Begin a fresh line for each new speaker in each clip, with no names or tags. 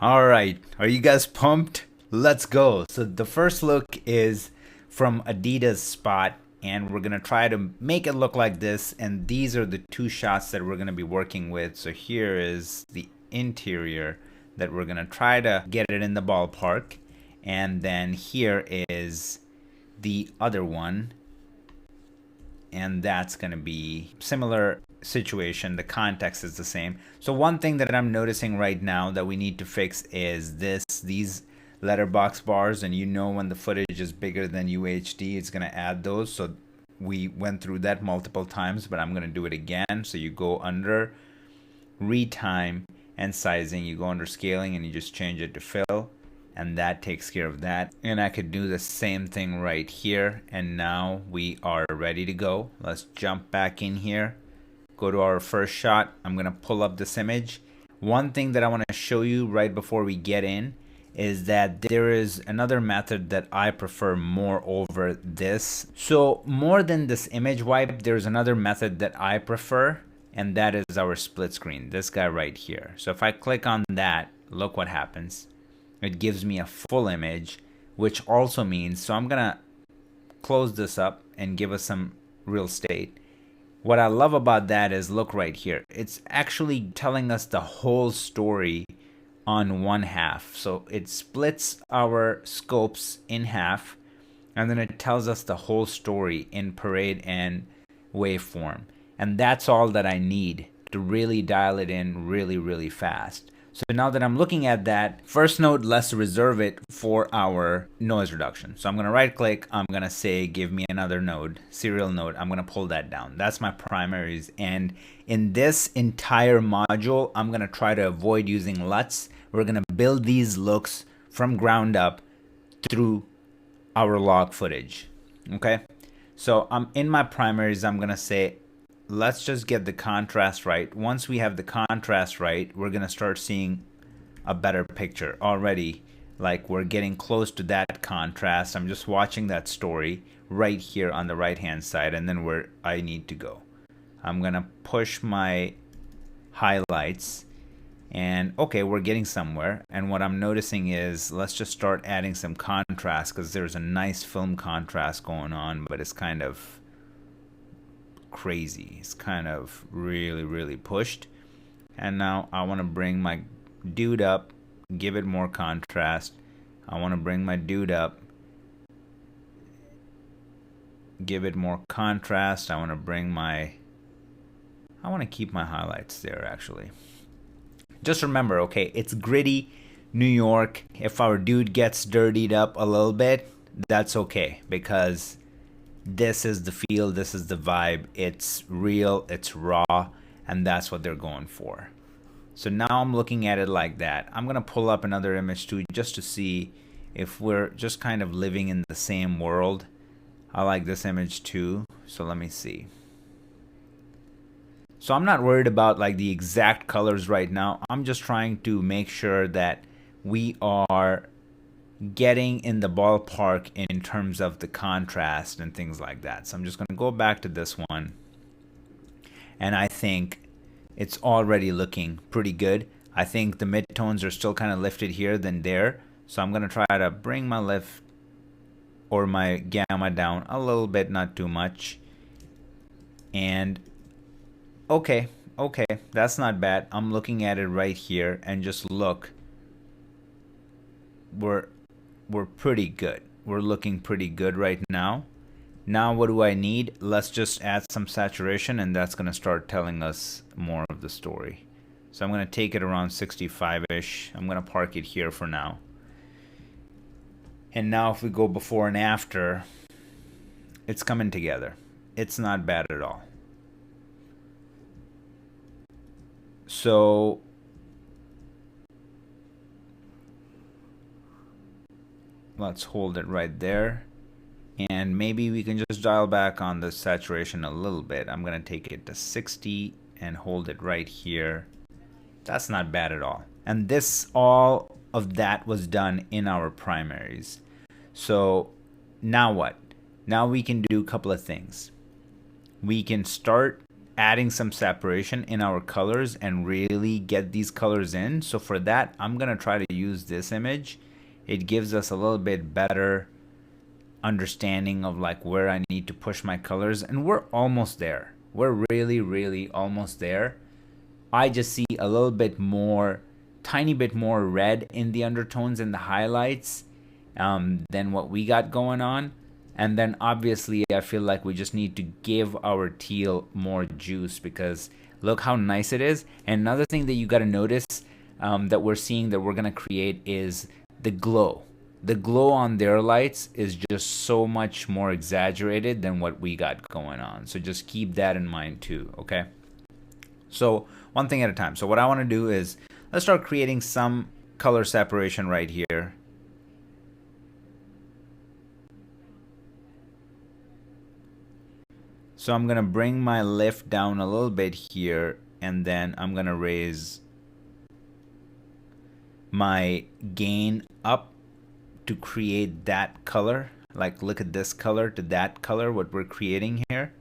All right, are you guys pumped? Let's go. So the first look is from Adidas Spot, and we're gonna try to make it look like this. And these are the two shots that we're gonna be working with. So here is the interior that we're gonna try to get it in the ballpark, and then here is the other one, and that's going to be similar situation. The context is the same. So one thing that I'm noticing right now that we need to fix is these letterbox bars, and when the footage is bigger than UHD, it's going to add those. So we went through that multiple times, but I'm going to do it again. So you go under retime and sizing, you go under scaling, and you just change it to fill, and that takes care of that. And I could do the same thing right here, and now we are ready to go. Let's jump back in here, go to our first shot. I'm gonna pull up this image. One thing that I want to show you right before we get in is that there is another method that I prefer more over this. So more than this image wipe, there's another method that I prefer, and that is our split screen, this guy right here. So if I click on that, look what happens. It gives me a full image, which also means, so I'm gonna close this up and give us some real estate. What I love about that is, look right here. It's actually telling us the whole story on one half. So it splits our scopes in half, and then it tells us the whole story in parade and waveform. And that's all that I need to really dial it in really, really fast. So now that I'm looking at that, first node, let's reserve it for our noise reduction. So I'm going to right click. I'm going to say, give me another node, serial node. I'm going to pull that down. That's my primaries. And in this entire module, I'm going to try to avoid using LUTs. We're going to build these looks from ground up through our log footage. Okay. So I'm in my primaries. I'm going to say, let's just get the contrast right. Once we have the contrast right, we're going to start seeing a better picture already. Like, we're getting close to that contrast. I'm just watching that story right here on the right hand side, and then where I need to go. I'm going to push my highlights, and okay, we're getting somewhere. And what I'm noticing is, let's just start adding some contrast, because there's a nice film contrast going on, but it's kind of crazy. It's kind of really pushed. And now I want to bring my dude up, give it more contrast. I want to bring my dude up, give it more contrast. I want to keep my highlights there. Actually, just remember, okay, it's gritty New York. If our dude gets dirtied up a little bit, that's okay, because this is the feel, this is the vibe. It's real, it's raw, and that's what they're going for. So now I'm looking at it like that. I'm gonna pull up another image too, just to see if we're just kind of living in the same world. I like this image too, so let me see. So I'm not worried about like the exact colors right now. I'm just trying to make sure that we are getting in the ballpark in terms of the contrast and things like that. So I'm just going to go back to this one, and I think it's already looking pretty good. I think the midtones are still kind of lifted here than there, so I'm going to try to bring my lift or my gamma down a little bit, not too much. And okay, that's not bad. I'm looking at it right here, and just look, we're pretty good. We're looking pretty good right now. Now what do I need? Let's just add some saturation, and that's going to start telling us more of the story. So I'm going to take it around 65-ish. I'm going to park it here for now. And now if we go before and after, it's coming together. It's not bad at all. So let's hold it right there, and maybe we can just dial back on the saturation a little bit. I'm gonna take it to 60 and hold it right here. That's not bad at all. And this, all of that was done in our primaries. So now what? Now we can do a couple of things. We can start adding some separation in our colors and really get these colors in. So for that, I'm gonna try to use this image. It gives us a little bit better understanding of like where I need to push my colors, and we're almost there. We're really almost there. I just see a little bit more, tiny bit more red in the undertones and the highlights than what we got going on. And then obviously I feel like we just need to give our teal more juice, because look how nice it is. And another thing that you got to notice that we're seeing that we're going to create is the glow. The glow on their lights is just so much more exaggerated than what we got going on. So just keep that in mind too, okay? So one thing at a time. So what I want to do is let's start creating some color separation right here. So I'm going to bring my lift down a little bit here, and then I'm going to raise my gain up to create that color. Like look at this color to that color, what we're creating here.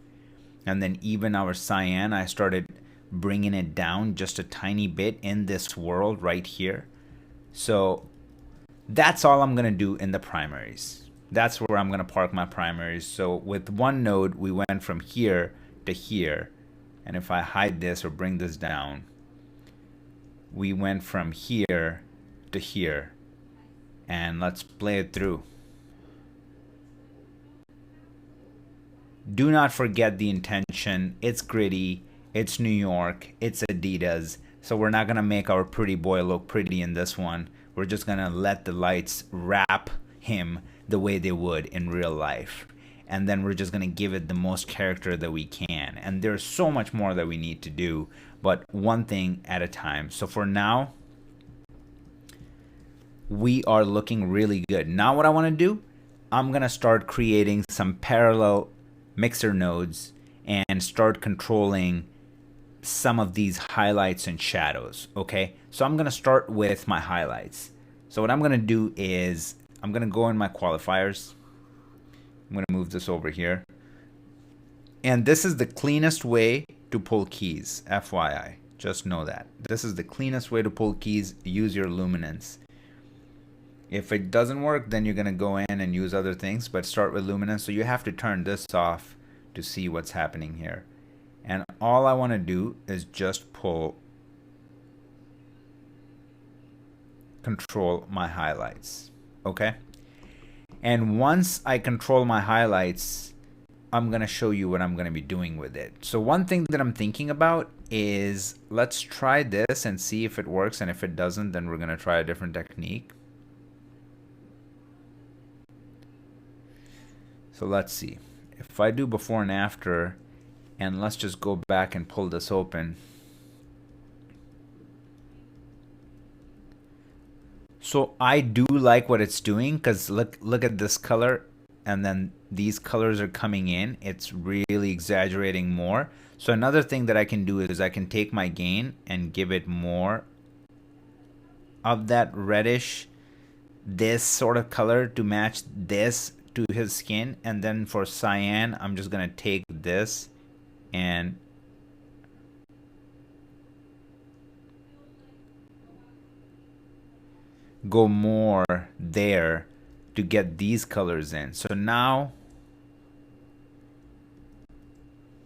And then even our cyan, I started bringing it down just a tiny bit in this world right here. So that's all I'm going to do in the primaries. That's where I'm going to park my primaries. So with one node, we went from here to here. And if I hide this or bring this down, we went from here to here. And let's play it through. Do not forget the intention. It's gritty. It's New York. It's Adidas. So we're not going to make our pretty boy look pretty in this one. We're just going to let the lights wrap him the way they would in real life. And then we're just going to give it the most character that we can. And there's so much more that we need to do, but one thing at a time. So for now, we are looking really good. Now what I want to do, I'm going to start creating some parallel mixer nodes and start controlling some of these highlights and shadows, okay? So I'm going to start with my highlights. So what I'm going to do is I'm going to go in my qualifiers. I'm going to move this over here. And this is the cleanest way to pull keys, FYI. Just know that. This is the cleanest way to pull keys. Use your luminance. If it doesn't work, then you're going to go in and use other things, but start with luminance. So you have to turn this off to see what's happening here. And all I want to do is just control my highlights, okay? And once I control my highlights, I'm going to show you what I'm going to be doing with it. So one thing that I'm thinking about is let's try this and see if it works. And if it doesn't, then we're going to try a different technique. So let's see. If I do before and after, and let's just go back and pull this open. So I do like what it's doing, because look at this color, and then these colors are coming in. It's really exaggerating more. So another thing that I can do is I can take my gain and give it more of that reddish, this sort of color to match this to his skin. And then for cyan, I'm just gonna take this and go more there to get these colors in. So now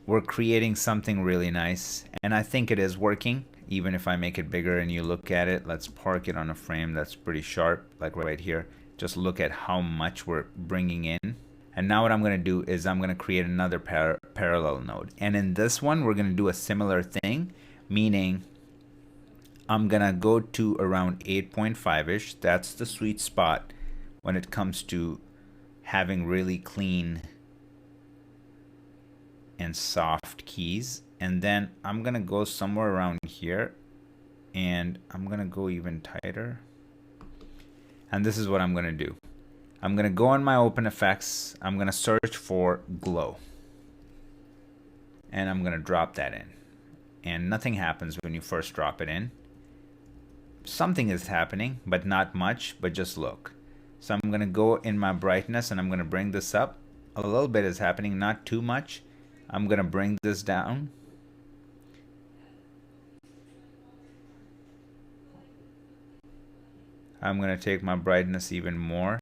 we're creating something really nice, and I think it is working. Even if I make it bigger and you look at it, let's park it on a frame that's pretty sharp, like right here. Just look at how much we're bringing in. And now what I'm going to do is I'm going to create another parallel node. And in this one, we're going to do a similar thing, meaning I'm going to go to around 8.5-ish. That's the sweet spot when it comes to having really clean and soft keys. And then I'm going to go somewhere around here, and I'm going to go even tighter. And this is what I'm going to do. I'm going to go in my open effects. I'm going to search for glow. And I'm going to drop that in. And nothing happens when you first drop it in. Something is happening, but not much, but just look. So I'm going to go in my brightness, and I'm going to bring this up. A little bit is happening, not too much. I'm going to bring this down. I'm gonna take my brightness even more.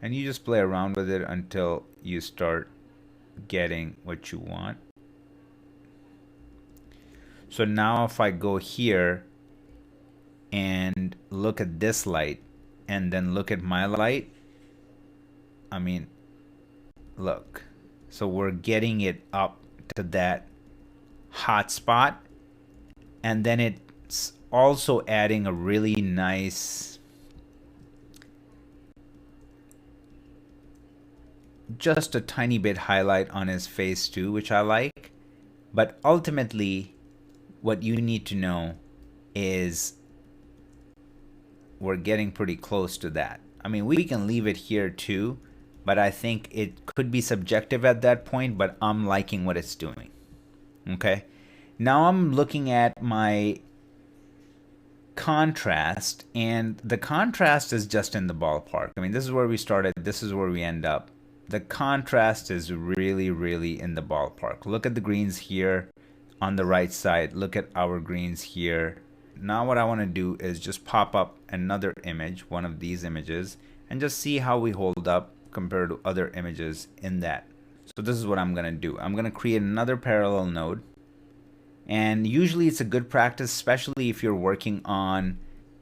And you just play around with it until you start getting what you want. So now if I go here and look at this light and then look at my light, I mean, look. So we're getting it up to that hot spot, and then it's also adding a really nice, just a tiny bit highlight on his face too, which I like. But ultimately, what you need to know is we're getting pretty close to that. I mean, we can leave it here too, but I think it could be subjective at that point, but I'm liking what it's doing. Okay. Now I'm looking at my contrast, and the contrast is just in the ballpark. I mean, this is where we started. This is where we end up. The contrast is really, really in the ballpark. Look at the greens here on the right side. Look at our greens here. Now what I want to do is just pop up another image, one of these images, and just see how we hold up compared to other images in that. So this is what I'm going to do. I'm going to create another parallel node. And usually it's a good practice, especially if you're working on,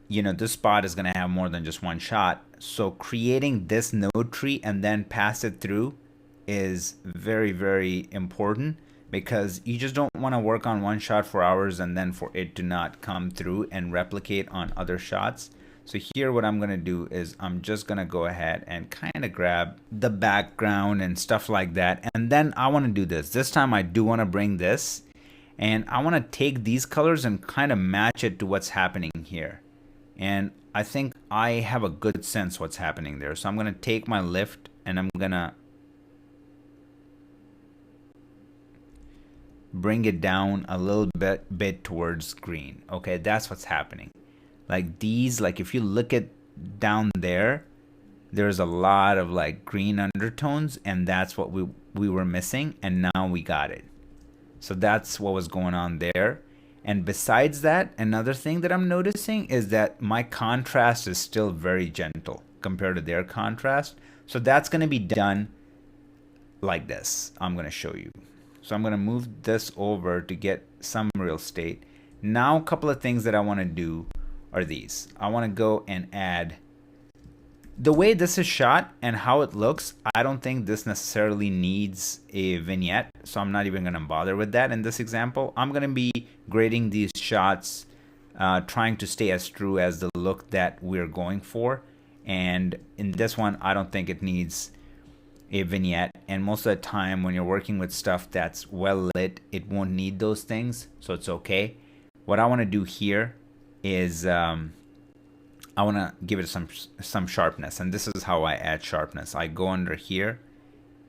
you know, this spot is going to have more than just one shot. So creating this node tree and then pass it through is very, very important, because you just don't want to work on one shot for hours and then for it to not come through and replicate on other shots. So here what I'm going to do is I'm just going to go ahead and kind of grab the background and stuff like that. And then I want to do this. This time I do want to bring this, and I want to take these colors and kind of match it to what's happening here. And I think I have a good sense what's happening there. So I'm going to take my lift and I'm going to bring it down a little bit towards green. Okay, that's what's happening. Like these, like if you look at down there, there's a lot of like green undertones, and that's what we were missing, and now we got it. So that's what was going on there. And besides that, another thing that I'm noticing is that my contrast is still very gentle compared to their contrast. So that's going to be done like this. I'm going to show you. So I'm going to move this over to get some real estate. Now a couple of things that I want to do are these. I want to go and add, the way this is shot and how it looks, I don't think this necessarily needs a vignette, so I'm not even going to bother with that in this example. I'm going to be grading these shots, trying to stay as true as the look that we're going for. And in this one, I don't think it needs a vignette. And most of the time when you're working with stuff that's well lit, it won't need those things, so it's okay. What I want to do here is I want to give it some sharpness, and this is how I add sharpness. I go under here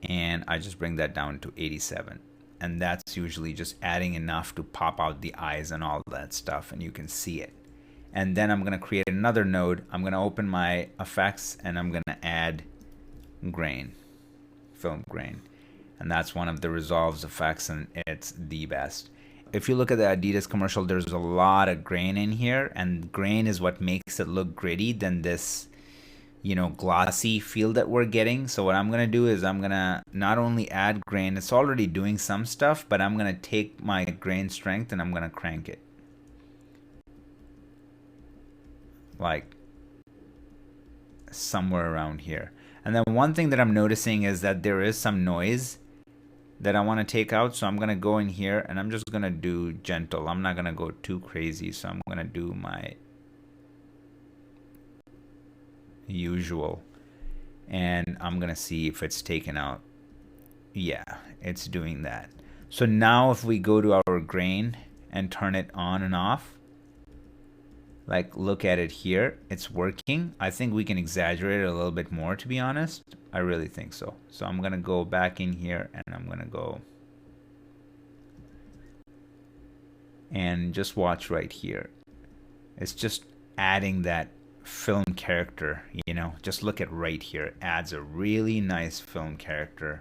and I just bring that down to 87, and that's usually just adding enough to pop out the eyes and all that stuff, and you can see it. And then I'm going to create another node. I'm going to open my effects and I'm going to add grain, film grain, and that's one of the resolves effects, and it's the best. If you look at the Adidas commercial, there's a lot of grain in here, and grain is what makes it look gritty than this, you know, glossy feel that we're getting. So what I'm going to do is I'm going to not only add grain, it's already doing some stuff, but I'm going to take my grain strength and I'm going to crank it. Like somewhere around here. And then one thing that I'm noticing is that there is some noise that I want to take out, so I'm going to go in here and I'm just going to do gentle. I'm not going to go too crazy, so I'm going to do my usual, and I'm going to see if it's taken out. Yeah, it's doing that. So now if we go to our grain and turn it on and off, like look at it here, it's working. I think we can exaggerate it a little bit more, to be honest. I really think so. So I'm gonna go back in here and I'm gonna go and just watch right here. It's just adding that film character, you know, just look at right here. It adds a really nice film character,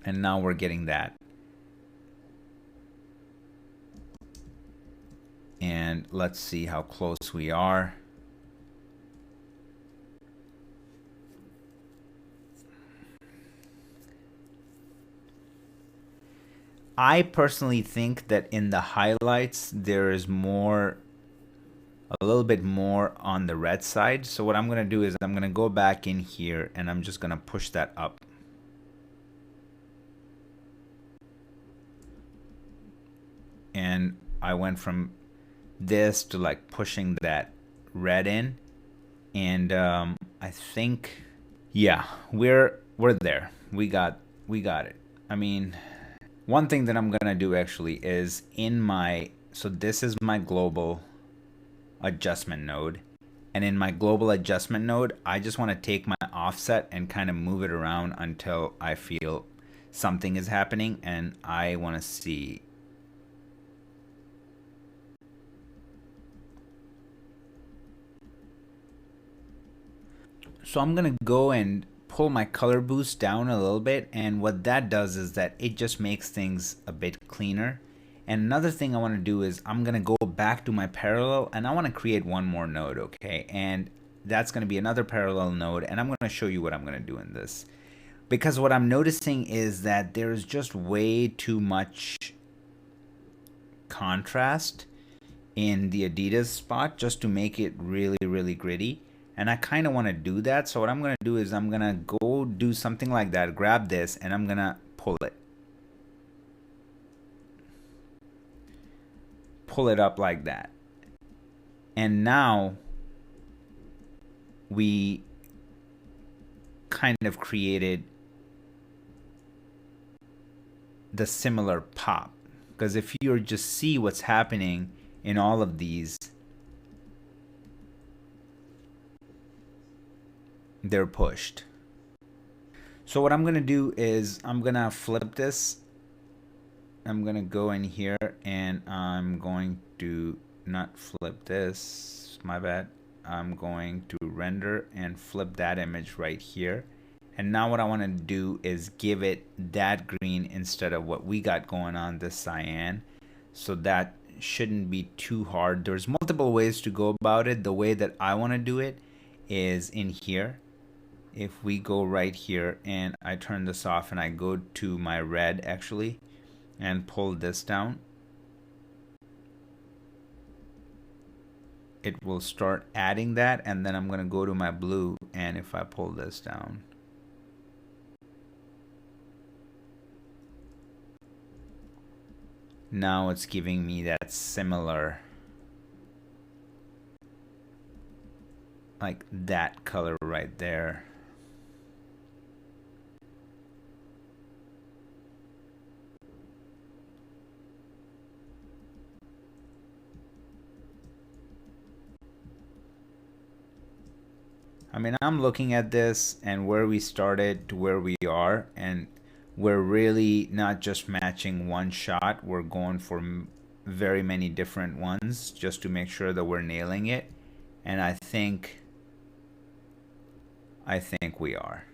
and now we're getting that. and let's see how close we are. I personally think that in the highlights there is more, a little bit more on the red side. So what I'm going to do is I'm going to go back in here and I'm just going to push that up. And I went from this to like pushing that red in, and I think, yeah, we're there. We got it. I mean, one thing that I'm gonna do actually is in my, so this is my global adjustment node, and in my global adjustment node I just want to take my offset and kind of move it around until I feel something is happening, and I want to see. So I'm gonna go and pull my color boost down a little bit, and what that does is that it just makes things a bit cleaner. And another thing I want to do is I'm gonna go back to my parallel and I want to create one more node, okay? And that's gonna be another parallel node, and I'm gonna show you what I'm gonna do in this. Because what I'm noticing is that there's just way too much contrast in the Adidas spot just to make it really, really gritty. And I kind of want to do that. So what I'm going to do is I'm going to go do something like that, grab this, and I'm going to pull it. Pull it up like that. And now we kind of created the similar pop. Because if you just see what's happening in all of these, they're pushed. So what I'm gonna do is I'm gonna flip this. I'm gonna go in here and I'm going to not flip this, my bad. I'm going to render and flip that image right here. And now what I want to do is give it that green instead of what we got going on, this cyan. So that shouldn't be too hard. There's multiple ways to go about it. The way that I want to do it is in here. If we go right here and I turn this off and I go to my red actually and pull this down, it will start adding that. And then I'm going to go to my blue, and if I pull this down, now it's giving me that similar, like that color right there. I mean, I'm looking at this and where we started to where we are, and we're really not just matching one shot. We're going for very many different ones just to make sure that we're nailing it. And I think we are.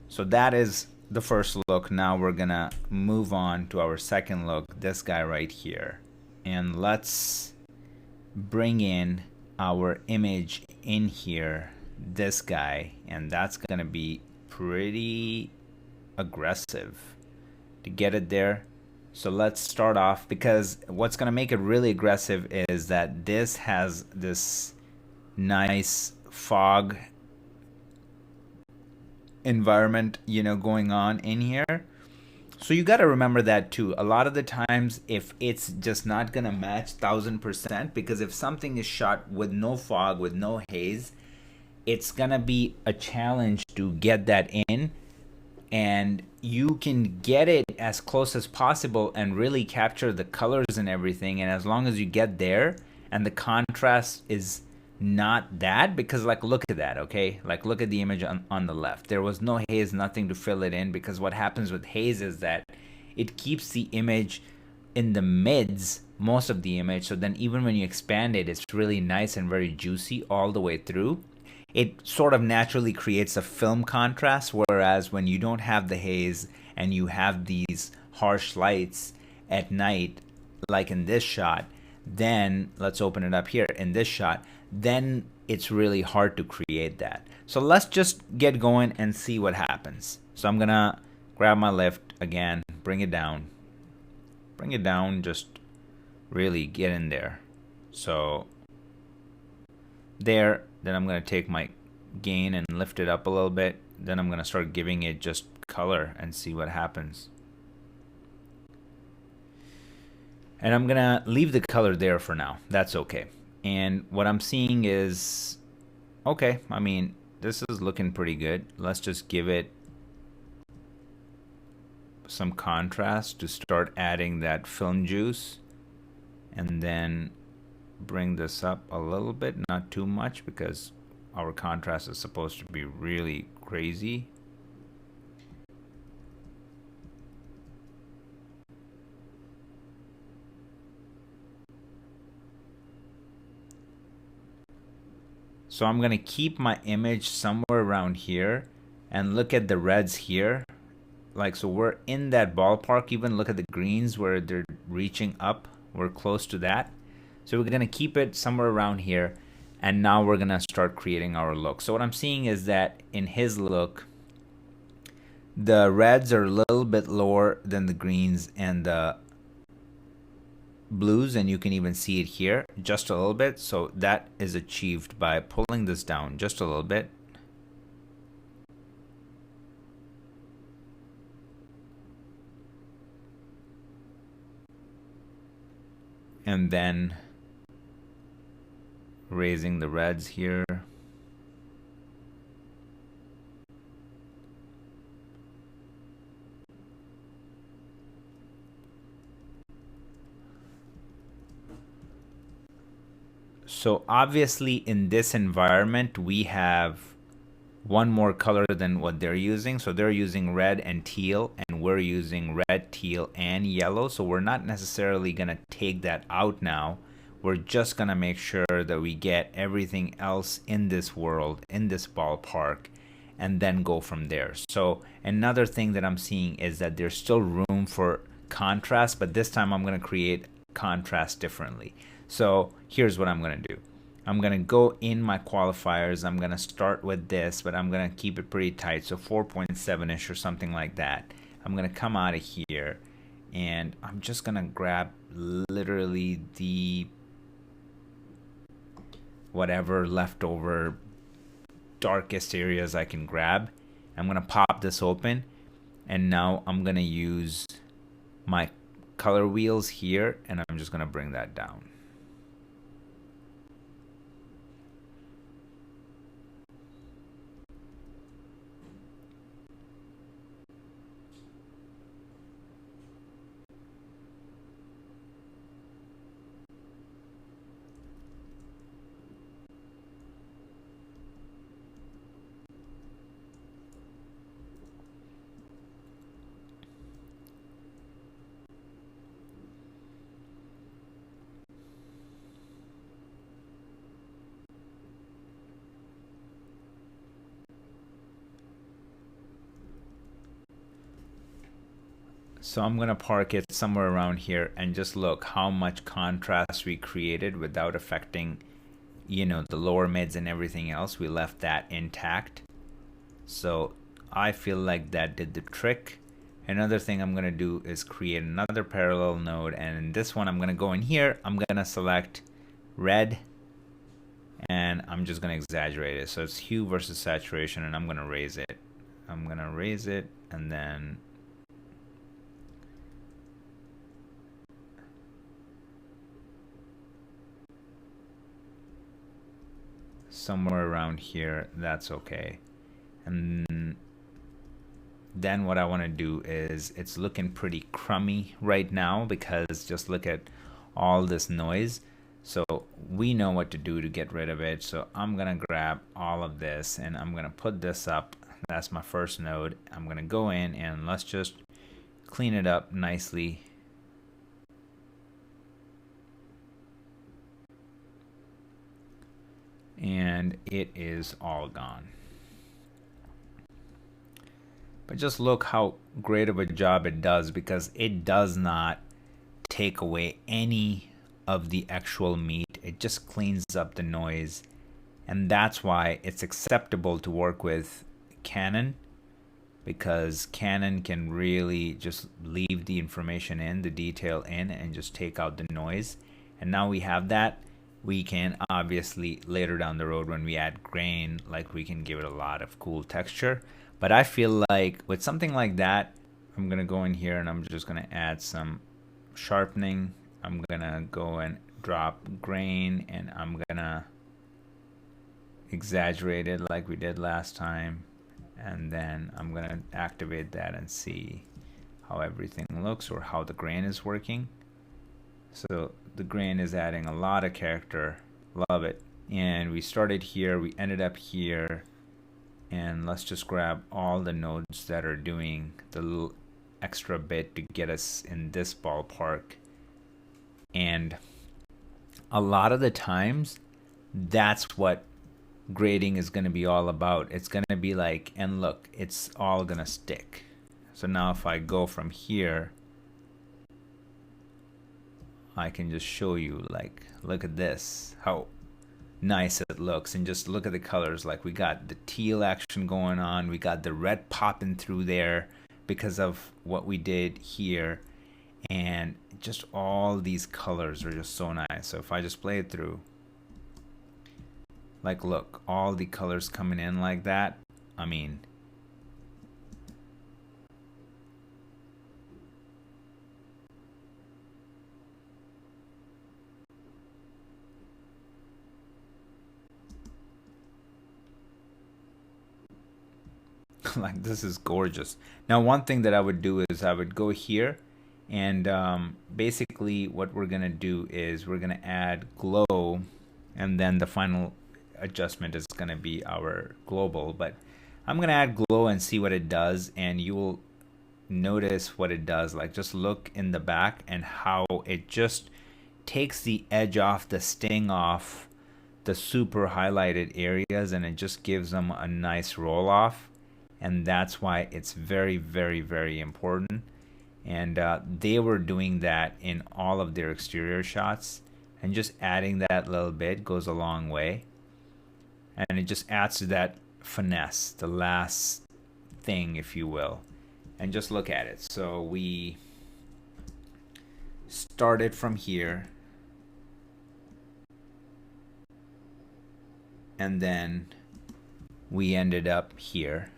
So that is the first look. Now we're gonna move on to our second look, this guy right here. And let's bring in our image in here, this guy, and that's gonna be pretty aggressive to get it there. So let's start off, because what's gonna make it really aggressive is that this has this nice fog environment, you know, going on in here. So you got to remember that too. A lot of the times, if it's just not gonna match 1000%, because if something is shot with no fog, with no haze, it's gonna be a challenge to get that in. And you can get it as close as possible and really capture the colors and everything. And as long as you get there and the contrast is not that, because like look at that, okay, like look at the image on the left, there was no haze, nothing to fill it in, because what happens with haze is that it keeps the image in the mids most of the image, so then even when you expand it, it's really nice and very juicy all the way through. It sort of naturally creates a film contrast, whereas when you don't have the haze and you have these harsh lights at night, like in this shot, then let's open it up here in this shot, then it's really hard to create that. So let's just get going and see what happens. So I'm gonna grab my lift again, bring it down, just really get in there. So there, then I'm gonna take my gain and lift it up a little bit. Then I'm gonna start giving it just color and see what happens. And I'm gonna leave the color there for now. That's okay. And what I'm seeing is, okay, I mean, this is looking pretty good. Let's just give it some contrast to start adding that film juice. And then bring this up a little bit, not too much, because our contrast is supposed to be really crazy. So I'm gonna keep my image somewhere around here and look at the reds here. Like, so we're in that ballpark. Even look at the greens where they're reaching up. We're close to that. So we're gonna keep it somewhere around here. And now we're gonna start creating our look. So what I'm seeing is that in his look, the reds are a little bit lower than the greens and the blues, and you can even see it here just a little bit. So that is achieved by pulling this down just a little bit. And then raising the reds here. So obviously in this environment we have one more color than what they're using. So they're using red and teal, and we're using red, teal, and yellow. So we're not necessarily gonna take that out now. We're just gonna make sure that we get everything else in this world, in this ballpark, and then go from there. So another thing that I'm seeing is that there's still room for contrast, but this time I'm gonna create contrast differently. So here's what I'm gonna do. I'm gonna go in my qualifiers. I'm gonna start with this, but I'm gonna keep it pretty tight, so 4.7-ish or something like that. I'm gonna come out of here, and I'm just gonna grab literally the whatever leftover darkest areas I can grab. I'm gonna pop this open, and now I'm gonna use my color wheels here, and I'm just gonna bring that down. So I'm gonna park it somewhere around here and just look how much contrast we created without affecting, you know, the lower mids and everything else. We left that intact. So I feel like that did the trick. Another thing I'm gonna do is create another parallel node, and in this one I'm gonna go in here, I'm gonna select red, and I'm just gonna exaggerate it. So it's hue versus saturation, and I'm gonna raise it. I'm gonna raise it, and then somewhere around here, that's okay. And then what I want to do is, it's looking pretty crummy right now because just look at all this noise. So we know what to do to get rid of it. So I'm gonna grab all of this and I'm gonna put this up. That's my first node. I'm gonna go in and let's just clean it up nicely. And it is all gone. But just look how great of a job it does, because it does not take away any of the actual meat. It just cleans up the noise. And that's why it's acceptable to work with Canon, because Canon can really just leave the information in, the detail in, and just take out the noise. And now we have that. We can obviously later down the road when we add grain, like we can give it a lot of cool texture. But I feel like with something like that, I'm gonna go in here and I'm just gonna add some sharpening. I'm gonna go and drop grain, and I'm gonna exaggerate it like we did last time. And then I'm gonna activate that and see how everything looks, or how the grain is working. So the grain is adding a lot of character. Love it. And we started here, we ended up here, and let's just grab all the nodes that are doing the little extra bit to get us in this ballpark. And a lot of the times that's what grading is going to be all about. It's going to be like, and look, it's all going to stick. So now if I go from here, I can just show you, like, look at this, how nice it looks. And just look at the colors. Like, we got the teal action going on, we got the red popping through there because of what we did here, and just all these colors are just so nice. So if I just play it through, like, look, all the colors coming in like that. I mean, like, this is gorgeous. Now, one thing that I would do is I would go here, and basically what we're gonna do is we're gonna add glow, and then the final adjustment is gonna be our global. But I'm gonna add glow and see what it does, and you will notice what it does. Like, just look in the back and how it just takes the edge off, the sting off the super highlighted areas, and it just gives them a nice roll off. And that's why it's very, very, very important. And they were doing that in all of their exterior shots, and just adding that little bit goes a long way. And it just adds to that finesse, the last thing, if you will. And just look at it. So we started from here, and then we ended up here.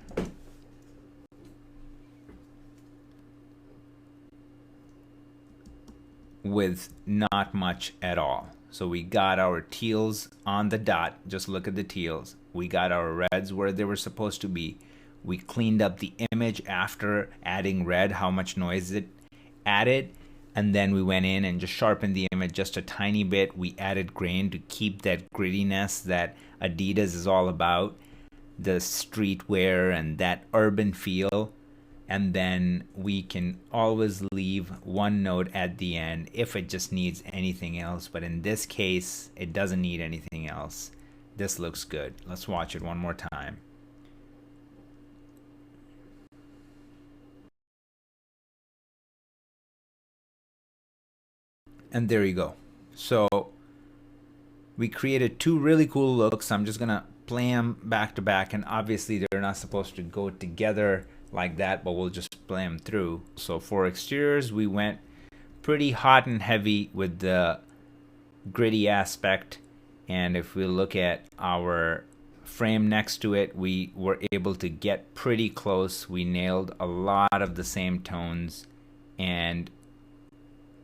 With not much at all. So we got our teals on the dot. Just look at the teals. We got our reds where they were supposed to be. We cleaned up the image after adding red, how much noise it added. And then we went in and just sharpened the image just a tiny bit. We added grain to keep that grittiness that Adidas is all about, the streetwear and that urban feel. And then we can always leave one node at the end if it just needs anything else. But in this case, it doesn't need anything else. This looks good. Let's watch it one more time. And there you go. So we created two really cool looks. I'm just gonna play them back to back, and obviously they're not supposed to go together like that, but we'll just play them through. So for exteriors, we went pretty hot and heavy with the gritty aspect. And if we look at our frame next to it, we were able to get pretty close. We nailed a lot of the same tones, and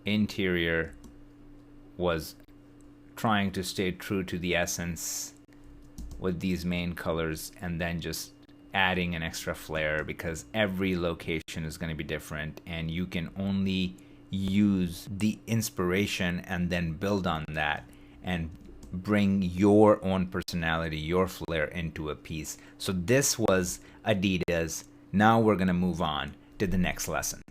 interior was trying to stay true to the essence with these main colors, and then just adding an extra flair, because every location is going to be different, and you can only use the inspiration and then build on that and bring your own personality, your flair into a piece. So this was Adidas. Now we're going to move on to the next lesson.